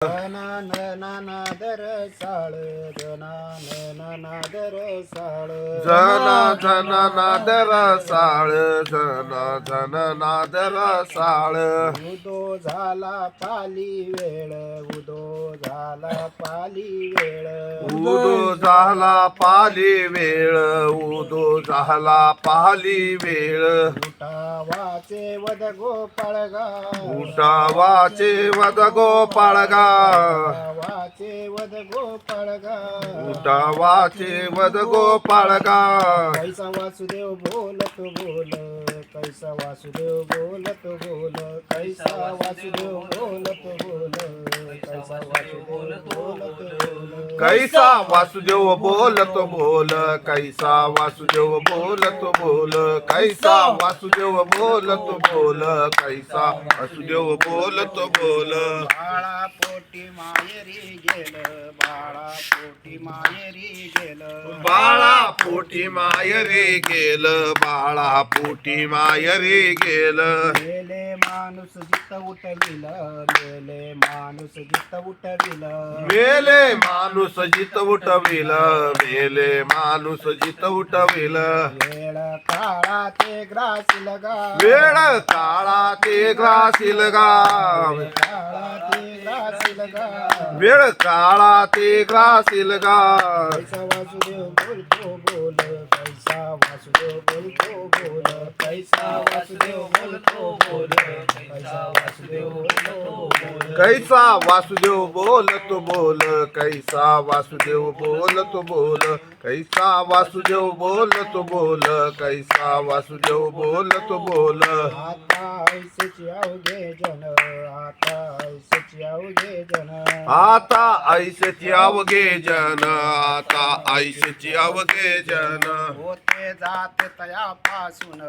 नादर साळ नादर साळ जन नादर साळ जन नादर साळ उदो झाला पाली वेळ उदो झाला पाली वेळ उदो झाला पाली वेळ उदो झाला पाली वेळ उठावाचे वद गोपाळगा उठावाचे वद गोपाळगा वाचे वद गोपाळगा उठावाचे वद गोपाळगा कैसा वासुदेव बोलत बोल कैसा वासुदेव बोलत बोल कैसा वासुदेव बोलत बोल कैसा वासुदेव बोलत बोल कैसा वासुदेव बोलत बोल कैसा वासुदेव बोलत बोल कैसा वासुदेव बोलत बोल कैसा वासुदेव बोलत बोल बाळा पोटी मायरी गेलं बाळा पोटी मायरी गेलं बाळा पोटी मायरे गेल बाळा पोटी मायरे गेल मेले माणूस जित उठविल मेले माणूस जित उठविल मेले माणूस जित उठविल मेले माणूस जित उठविल वेळ काळा ते ग्रासील गा वेळ काळा ते ग्रासील गाव काळा ते ग्रासील गा वेळ काळा ते ग्रासील गाव कैसा वासुदेव बोलतो बोल कैसा वासुदेव बोलतो बोल कैसा वासुदेव बोलतो बोल कैसा वासुदेव बोलतो बोल कैसा वासुदेव बोलत बोल कैसा वासुदेव बोलत बोल कैसा वासुदेव बोलत बोल कैसा वासुदेव बोलत बोल आता ऐसेची अवघे जन आता ऐसेची अवघे जन आता ऐसची अवघे जन आता ऐसची अवघे जन होते जाते तयापासून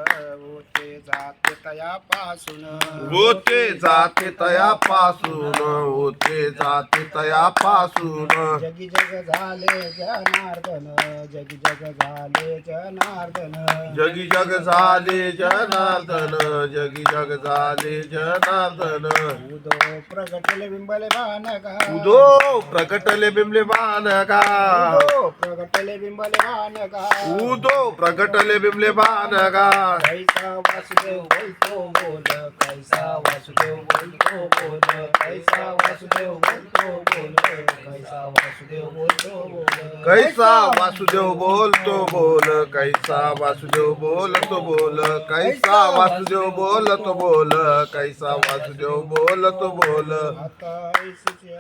होते जाते तयापासून होते जाते तयापासून होते जाते तयापासून जगी जग झाले जनार्दन जगी जग झाले जनार्दन जगी जग झाले जनार्दन जगी जग झाले जनार्दन उदो प्रगटले बिंबले बानगा उदो प्रगटले बिंबले बानगा उदो प्रगटले बिंबले बानगा उदो प्रगटले बिंबले बानगा कैसा वासुदेव बोलतो बोल कैसा वासुदेव बोलतो बोल कैसा वासुदेव बोलतो बोल कैसा वासुदेव बोलतो बोल कैसा वासुदेव बोलतो बोल कैसा वासुदेव बोलतो बोल कैसा वासुदेव बोलतो बोल कैसा वासुदेव बोलतो बोल आता ऐसीची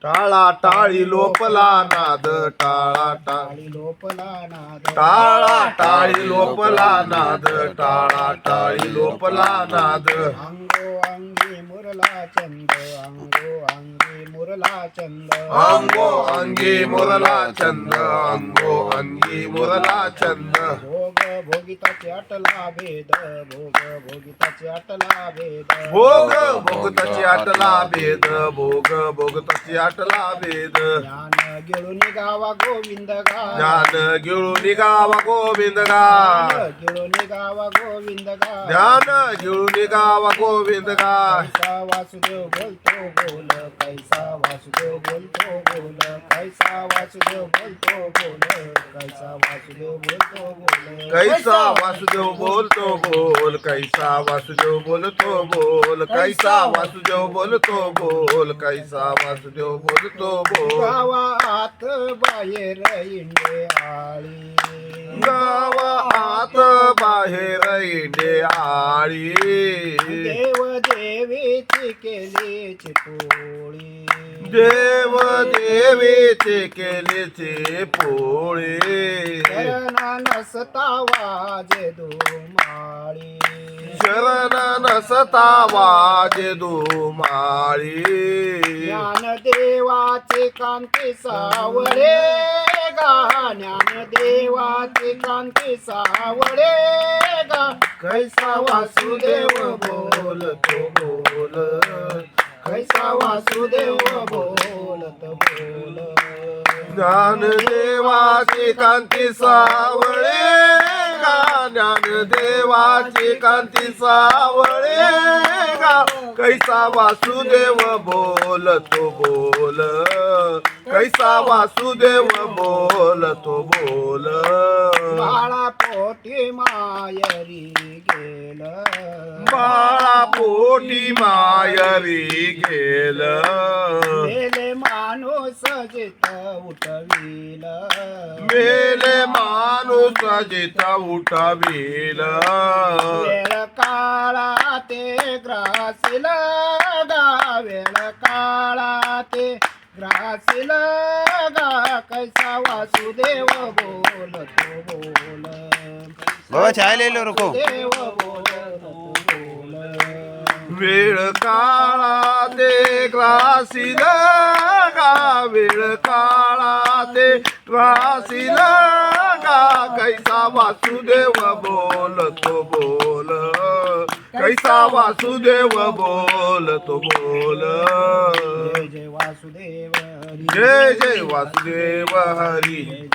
टाळा टाळी लोपला नाद टाळा टाळी लोपला नाद टाळा टाळी लोपला नाद टाळा टाळी लोपला नाद अंगो अंगी मुरला चंद अंगो अंगी मुरला चंद अंगो अंगी मुरला चंद अंगो अंगी मुरला चंद भोग भोगिताचे अटला भेद भोग भोगिताचे अटला भेद भोग भोगताची आटला भेद भोग भोगताची आटला भेद ज्ञान गिळून गावा गोविंद गा ज्ञान गिळून गावा गोविंद गा गिळून गावा गोविंद गा ज्ञान गिळून गावा गोविंद गा कैसा वासुदेव बोलतो बोल कैसा वासुदेव बोलतो बोल कैसा वासुदेव बोलतो बोल कैसा वासुदेव बोलतो बोल कैसा वासुदेव बोलतो बोल कैसा वासुदेव बोलतो बोल कैसा वासुदेव बोलतो बोल कैसा वासुदेव बोलतो बोल गावात बाहेर इंडे आळी गावात बाहेर इंडे आळी देव देवीची केलीची पोळी देव देवीचे केलेचे पोळे शरणा नसता वाजे दुमाळी शरण नसता वाजे दुमाळी ज्ञान देवाचे कांती सावळे गा ज्ञान देवाचे कांती सावळे गा कैसा वासुदेव बोलतो बोल कैसा वासुदेव बोलत बोल ज्ञान देवाची कांती सावळे गा ज्ञानदेवाची कांती सावळे गा कैसा वासुदेव बोलतो बोल कैसा वासुदेव बोलतो बोल बाळा पोटी मायरी गेल बाळा पोटी मायरी गेल मेले माणूस जित उठविल मेले माणूस जिता उठावील वेळ काळा ते ग्रासील गा वेळ काळा ते ग्रासील गा कैसा वासुदेव बोलतो बोल बाबा चाय ले लो रुको देव बोलतो बोल वेळ काळा ते ग्रासील गा वेळ काळा ते ग्रासील गा कैसा वासुदेव बोलतो बोल कैसा वासुदेव बोलतो बोल जय जय वासुदेव हरी जय जय वासुदेव हरी